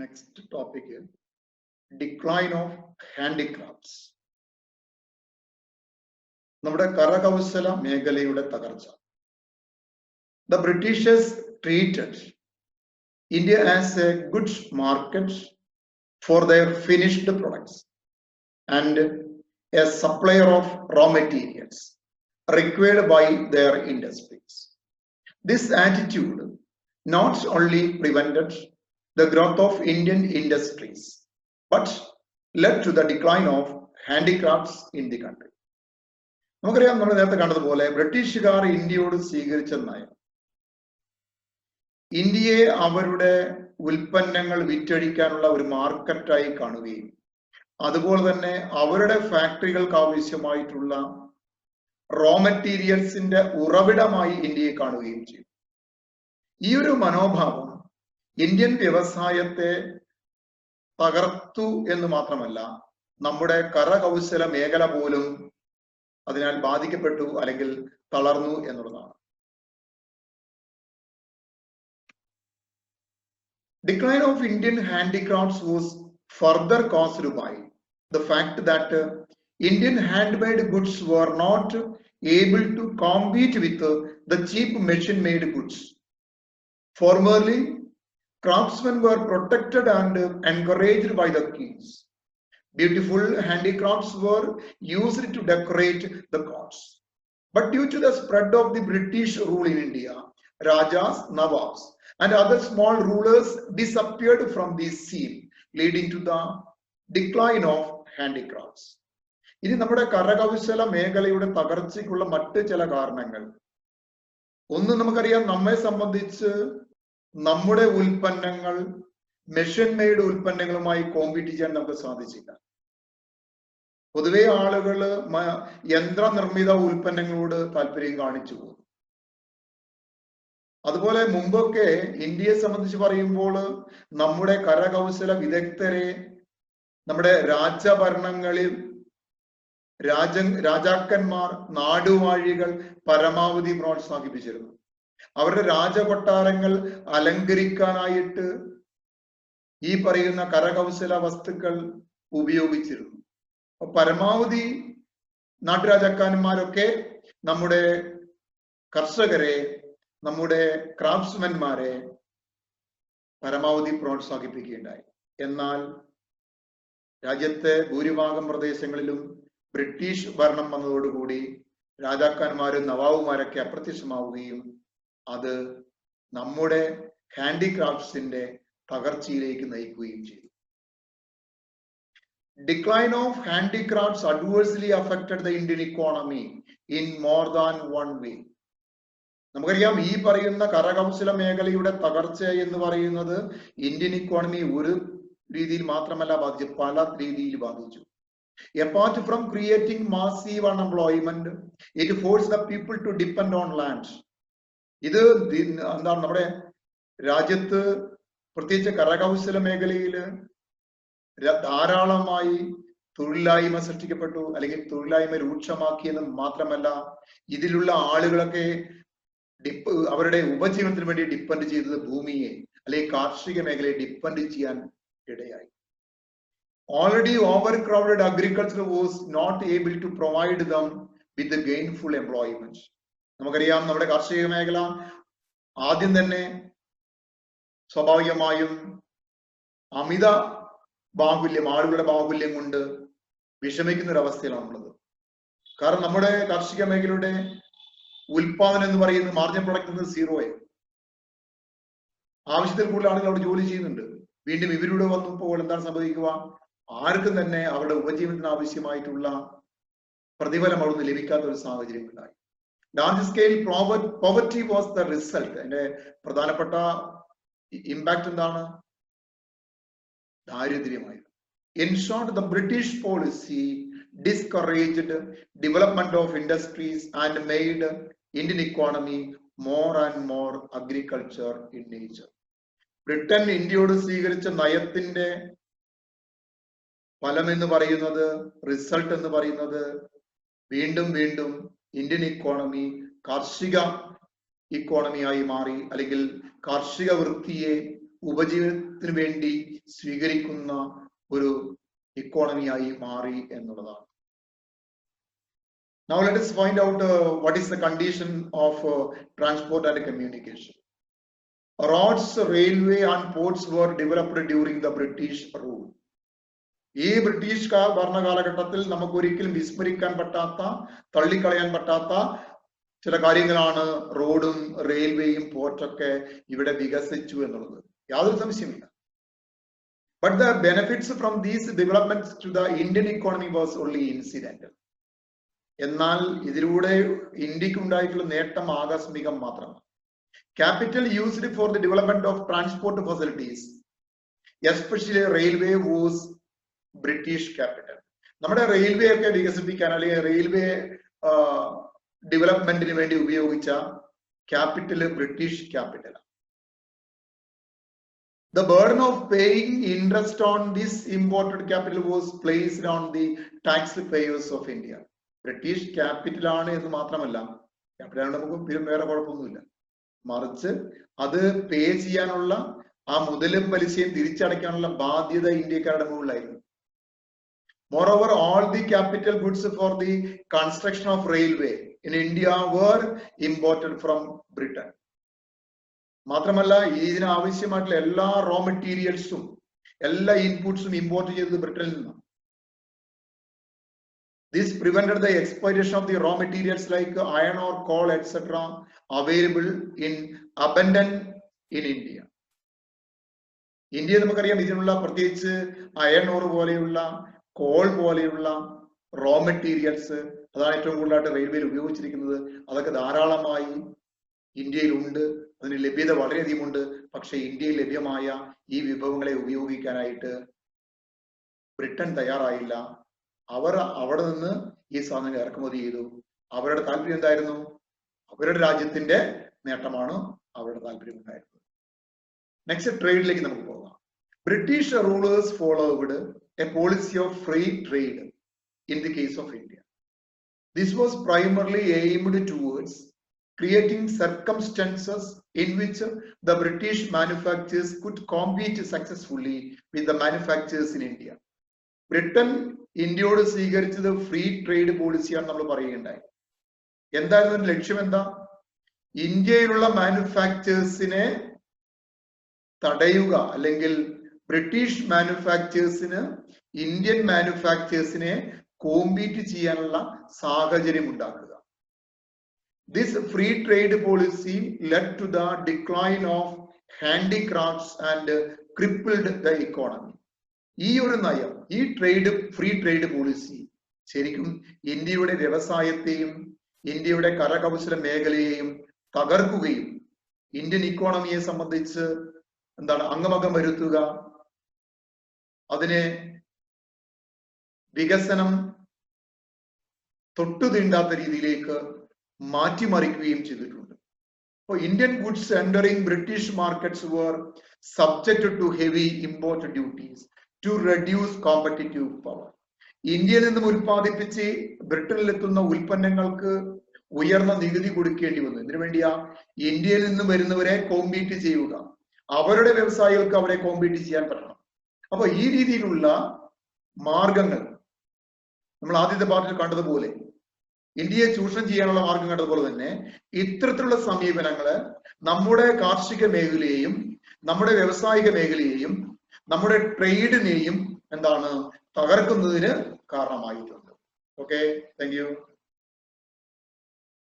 next topic is decline of handicrafts. നമ്മുടെ കരകൗശല മേഖലയുടെ തകർച്ച. The Britishers treated India as a goods market for their finished products and a supplier of raw materials required by their industries. This attitude not only prevented the growth of Indian industries but led to the decline of handicrafts in the country. നമുക്കറിയാം, നമ്മൾ നേരത്തെ കണ്ടതുപോലെ ബ്രിട്ടീഷുകാർ ഇന്ത്യയോട് സ്വീകരിച്ച നയം ഇന്ത്യയെ അവരുടെ ഉൽപ്പന്നങ്ങൾ വിറ്റഴിക്കാനുള്ള ഒരു മാർക്കറ്റായി കാണുകയും അതുപോലെ തന്നെ അവരുടെ ഫാക്ടറികൾക്ക് ആവശ്യമായിട്ടുള്ള റോ മെറ്റീരിയൽസിന്റെ ഉറവിടമായി ഇന്ത്യയെ കാണുകയും ചെയ്തു. ഈ ഒരു മനോഭാവം ഇന്ത്യൻ വ്യവസായത്തെ തകർത്തു എന്ന് മാത്രമല്ല, നമ്മുടെ കരകൗശല മേഖല പോലും അതിനാൽ ബാധിക്കപ്പെട്ടു അല്ലെങ്കിൽ തളർന്നു എന്നുള്ളതാണ്. Decline of Indian handicrafts was further caused by the fact that Indian handmade goods were not able to compete with the cheap machine-made goods. Formerly, craftsmen were protected and encouraged by the kings. Beautiful handicrafts were used to decorate the courts. But due to the spread of the British rule in India, Rajas, Nawabs, and other small rulers disappeared from this scene, leading to the decline of handicrafts. ഇനി നമ്മുടെ കരകൗശല മേഖലയുടെ തകർച്ചയ്ക്കുള്ള മറ്റ് ചില കാരണങ്ങൾ. ഒന്ന്, നമുക്കറിയാം, നമ്മെ സംബന്ധിച്ച് നമ്മുടെ ഉൽപ്പന്നങ്ങൾ മെഷീൻ മെയ്ഡ് ഉൽപ്പന്നങ്ങളുമായി കോമ്പീറ്റ് ചെയ്യാൻ നമുക്ക് സാധിച്ചില്ല. പൊതുവെ ആളുകൾ യന്ത്രനിർമ്മിത ഉൽപ്പന്നങ്ങളോട് താല്പര്യം കാണിച്ചു പോകും. അതുപോലെ മുമ്പൊക്കെ ഇന്ത്യയെ സംബന്ധിച്ച് പറയുമ്പോൾ നമ്മുടെ കരകൗശല വിദഗ്ധരെ നമ്മുടെ രാജഭരണങ്ങളിൽ രാജാക്കന്മാർ, നാടുവാഴികൾ പരമാവധി പ്രോത്സാഹിപ്പിച്ചിരുന്നു. അവരുടെ രാജകൊട്ടാരങ്ങൾ അലങ്കരിക്കാനായിട്ട് ഈ പറയുന്ന കരകൗശല വസ്തുക്കൾ ഉപയോഗിച്ചിരുന്നു. പരമാവധി നാട്ടുരാജാക്കന്മാരൊക്കെ നമ്മുടെ കർഷകരെ, നമ്മുടെ ക്രാഫ്റ്റ്സ്മെന്മാരെ പരമാവധി പ്രോത്സാഹിപ്പിക്കുകയുണ്ടായി. എന്നാൽ രാജ്യത്തെ ഭൂരിഭാഗം പ്രദേശങ്ങളിലും ബ്രിട്ടീഷ് ഭരണം വന്നതോടുകൂടി രാജാക്കന്മാരും നവാബുമാരൊക്കെ അപ്രത്യക്ഷമാവുകയും അത് നമ്മുടെ ഹാൻഡിക്രാഫ്റ്റ്സിന്റെ തകർച്ചയിലേക്ക് നയിക്കുകയും ചെയ്തു. Decline of handicrafts adversely affected the Indian economy in more than one way. നമുക്കറിയാം, ഈ പറയുന്ന കരകൗശല മേഖലയുടെ തകർച്ച എന്ന് പറയുന്നത് ഇന്ത്യൻ ഇക്കോണമി ഒരു രീതിയിൽ മാത്രമല്ല ബാധിച്ചു, പല രീതിയിൽ ബാധിച്ചു. Apart from creating massive unemployment, it forced the people to depend on land. ഇത് എന്താണ്, നമ്മുടെ രാജ്യത്ത് പ്രത്യേകിച്ച് കരകൗശല മേഖലയിൽ ധാരാളമായി തൊഴിലില്ലായ്മ സൃഷ്ടിക്കപ്പെട്ടു, അല്ലെങ്കിൽ തൊഴിലില്ലായ്മ രൂക്ഷമാക്കിയെന്ന് മാത്രമല്ല, ഇതിലുള്ള ആളുകളൊക്കെ അവരുടെ ഉപജീവനത്തിന് വേണ്ടി ഡിപ്പെൻഡ് ചെയ്തത് ഭൂമിയെ അല്ലെങ്കിൽ കാർഷിക മേഖലയെ ഡിപ്പെൻഡ് ചെയ്യാൻ ഇടയായി. Already overcrowded agriculture was not able to provide them with the gainful employment. നമുക്കറിയാം, നമ്മുടെ കാർഷിക മേഖല ആദ്യം തന്നെ സ്വാഭാവികമായും അമിത ബാഹുല്യം, ആളുകളുടെ ബാഹുല്യം കൊണ്ട് വിഷമിക്കുന്ന ഒരു അവസ്ഥയിലാണ് ഉള്ളത്. കാരണം നമ്മുടെ കാർഷിക മേഖലയുടെ ഉൽപാദനം എന്ന് പറയുന്നത്, മാർജിൻ പ്രൊഡക്റ്റ് എന്നത് സീറോയെ. ആവശ്യത്തിൽ കൂടുതൽ ആളുകൾ അവിടെ ജോലി ചെയ്യുന്നുണ്ട്. വീണ്ടും ഇവരുടെ വന്നപ്പോൾ എന്താണ് സംഭവിക്കുക? ആർക്കും തന്നെ അവരുടെ ഉപജീവനത്തിന് ആവശ്യമായിട്ടുള്ള പ്രതിഫലം അവിടെ നിന്ന് ലഭിക്കാത്ത ഒരു സാഹചര്യം ഉണ്ടായി. Large scale poverty was the result. അതിന്റെ പ്രധാനപ്പെട്ട ഇമ്പാക്ട് എന്താണ്? ദാരിദ്ര്യമായിരുന്നു. In short, the British policy discouraged development of industries and made Indian economy more and more agriculture in nature. Britain ഇന്ത്യയോട് സ്വീകരിച്ച നയത്തിന്റെ ഫലം എന്ന് പറയുന്നത്, റിസൾട്ട് എന്ന് പറയുന്നത്, വീണ്ടും വീണ്ടും ഇന്ത്യൻ ഇക്കോണമി കാർഷിക ഇക്കോണമിയായി മാറി, അല്ലെങ്കിൽ കാർഷിക വൃത്തിയെ ഉപജീവനത്തിന് വേണ്ടി സ്വീകരിക്കുന്ന ഒരു ഇക്കോണമിയായി മാറി എന്നുള്ളതാണ്. Now let us find out what is the condition of transport and communication. Roads, railway and ports were developed during the British rule. ഈ ബ്രിട്ടീഷ് ഭരണകാലഘട്ടത്തിൽ നമുക്ക് ഒരിക്കലും വിസ്മരിക്കാൻ പറ്റാത്ത, തള്ളിക്കളയാൻ പറ്റാത്ത ചില കാര്യങ്ങളാണ് റോഡും റെയിൽവേയും പോർട്ടൊക്കെ ഇവിടെ വികസിച്ചു എന്നുള്ളത്. യാതൊരു സംശയമില്ല. But the benefits from these developments to the Indian economy was only incidental. എന്നാൽ ഇതിലൂടെ ഇന്ത്യക്ക് ഉണ്ടായിട്ടുള്ള നേട്ടം ആകസ്മികം മാത്രമാണ്. Capital used for the development of transport facilities, especially railway, was British capital. നമ്മുടെ റെയിൽവേ ഒക്കെ വികസിപ്പിക്കാൻ അല്ലെങ്കിൽ റെയിൽവേ ഡെവലപ്മെന്റിന് വേണ്ടി ഉപയോഗിച്ച ക്യാപിറ്റല് ബ്രിട്ടീഷ് ക്യാപിറ്റലാണ്. The burden of paying interest on this imported capital was placed on the taxpayers of India. British capital ആണ് എന്ന് മാത്രമല്ല, ക്യാപിറ്റൽ നമുക്ക് വേറെ കുഴപ്പമൊന്നുമില്ല, മറിച്ച് അത് പേ ചെയ്യാനുള്ള ആ മുതലും പലിശയും തിരിച്ചടയ്ക്കാനുള്ള ബാധ്യത ഇന്ത്യക്കാരുടെ മുകളിലായിരുന്നു. Moreover, all the capital goods for the construction of railway in India were imported from Britain. മാത്രമല്ല, ഇതിന് ആവശ്യമായിട്ടുള്ള എല്ലാ റോ മെറ്റീരിയൽസും എല്ലാ ഇൻപുട്സും ഇമ്പോർട്ട് ചെയ്തത് ബ്രിട്ടനിൽ നിന്നാണ്. This prevented the exploitation of the raw materials like iron ore, coal, etc. available in abundance in India. ഇന്ത്യയിൽ നമുക്കറിയാം ഇതിനുള്ള പ്രത്യേകിച്ച് അയൺ ഓർ പോലെയുള്ള കോൾ പോലെയുള്ള റോ മെറ്റീരിയൽസ് അതാണ് ഏറ്റവും കൂടുതലായിട്ട് റെയിൽവേയിൽ ഉപയോഗിച്ചിരിക്കുന്നത്. അതൊക്കെ ധാരാളമായി ഇന്ത്യയിൽ ഉണ്ട്, അതിന് ലഭ്യത വളരെയധികം ഉണ്ട്. പക്ഷെ ഇന്ത്യയിൽ ലഭ്യമായ ഈ വിഭവങ്ങളെ ഉപയോഗിക്കാനായിട്ട് ബ്രിട്ടൻ തയ്യാറായില്ല. അവർ അവിടെ നിന്ന് ഈ സാധനങ്ങൾ ഇറക്കുമതി ചെയ്തു. അവരുടെ താല്പര്യം എന്തായിരുന്നു? അവരുടെ രാജ്യത്തിന്റെ നേട്ടമാണ് അവരുടെ താല്പര്യം ഉണ്ടായിരുന്നത്. നെക്സ്റ്റ് ട്രേഡിലേക്ക് നമുക്ക് പോകാം. British rulers followed A policy of free trade in the case of India. This was primarily aimed towards creating circumstances in which the British manufacturers could compete successfully with the manufacturers in India. Britain ഇന്ത്യയോട് സ്വീകരിച്ചത് free trade പോളിസിയാണ് നമ്മൾ പറയുകയുണ്ടായി. എന്തായിരുന്നു ലക്ഷ്യം? എന്താ? ഇന്ത്യയിലുള്ള മാനുഫാക്ചേഴ്സിനെ തടയുക, അല്ലെങ്കിൽ ബ്രിട്ടീഷ് മാനുഫാക്ചേഴ്സിന് ഇന്ത്യൻ മാനുഫാക്ചേഴ്സിനെ കോമ്പീറ്റ് ചെയ്യാനുള്ള സാഹചര്യം ഉണ്ടാക്കുക. This free trade policy led to the decline of handicrafts and crippled the economy. ഈ ഒരു നയം, ഈ ഫ്രീ ട്രേഡ് പോളിസി ശരിക്കും ഇന്ത്യയുടെ വ്യവസായത്തെയും ഇന്ത്യയുടെ കരകൗശല മേഖലയെയും തകർക്കുകയും ഇന്ത്യൻ ഇക്കോണമിയെ സംബന്ധിച്ച് അംഗമംഗം വരുത്തുക, അതിനെ വികസനം തൊട്ടു തീണ്ടാത്ത രീതിയിലേക്ക് മാറ്റിമറിക്കുകയും ചെയ്തിട്ടുണ്ട്. അപ്പോൾ Indian goods entering British markets were subjected to heavy import duties to reduce competitive power. ഇന്ത്യയിൽ നിന്നും ഉൽപ്പാദിപ്പിച്ച് ബ്രിട്ടനിലെത്തുന്ന ഉൽപ്പന്നങ്ങൾക്ക് ഉയർന്ന നികുതി കൊടുക്കേണ്ടി വന്നു. ഇതിനു വേണ്ടിയാ ഇന്ത്യയിൽ നിന്ന് വരുന്നവരെ കോമ്പീറ്റ് ചെയ്യുക, അവരുടെ വ്യവസായികൾക്ക് അവരെ കോമ്പീറ്റ് ചെയ്യാൻ പറ്റണം. അപ്പൊ ഈ രീതിയിലുള്ള മാർഗങ്ങൾ നമ്മൾ ആദ്യത്തെ പാർട്ടിൽ കണ്ടതുപോലെ, ഇന്ത്യയെ ചൂഷണം ചെയ്യാനുള്ള മാർഗം കണ്ടതുപോലെ തന്നെ ഇത്തരത്തിലുള്ള സമീപനങ്ങള് നമ്മുടെ കാർഷിക മേഖലയെയും നമ്മുടെ വ്യാവസായിക മേഖലയെയും നമ്മുടെ ട്രേഡിനെയും തകർക്കുന്നതിന് കാരണമായിട്ടുണ്ട്. Okay, thank you.